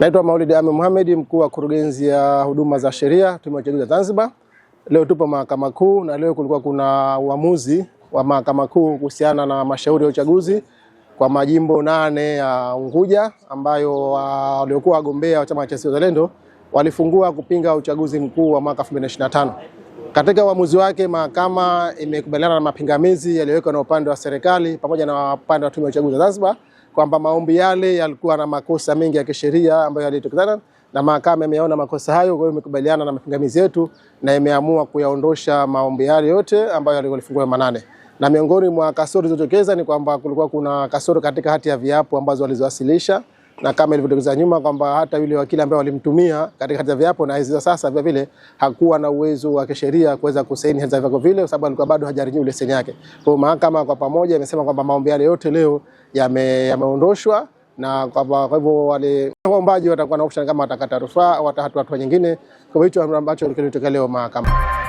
Naitwa Maulid Ame Mohamed, mkuu wa kurugenzi ya huduma za sheria Tume ya Uchaguzi Zanzibar. Leo tupo Mahakama Kuu na leo kulikuwa kuna uamuzi wa Mahakama Kuu kuhusiana na mashauri ya uchaguzi kwa majimbo 8 ya Unguja ambayo waliokuwa wagombea wa chama cha ACT Wazalendo walifungua kupinga uchaguzi mkuu wa mwaka 2025. Katika uamuzi wake mahakama imekubaliana na mapingamizi yaliyowekwa na upande wa serikali pamoja na upande wa Tume ya Uchaguzi Zanzibar kwamba maombi yale yalikuwa na makosa mengi ya kisheria ambayo yalitokana, na mahakama imeona makosa hayo, kwa hiyo imekubaliana na mapingamizi yetu na imeamua kuyaondosha maombi yale yote ambayo yalifungwa manane. Na miongoni mwa kasoro zilizotokeza ni kwamba kulikuwa kuna kasoro katika hati ya viapo ambazo walizowasilisha, na kama ilivyotokeza nyuma kwamba hata yule wakili ambaye walimtumia katika hati ya viapo na hizo sasa vile vile hakuwa na uwezo wa kisheria kuweza kusaini hati ya viapo vile, kwa sababu alikuwa bado hajarenew leseni yake. Kwa mahakama kwa pamoja imesema kwamba maombi yale yote leo yameondoshwa, na kwa hivyo wale waombaji watakuwa na option kama watakata rufaa au hatua nyingine. Kwa hiyo hicho ambacho kilitokea leo mahakama.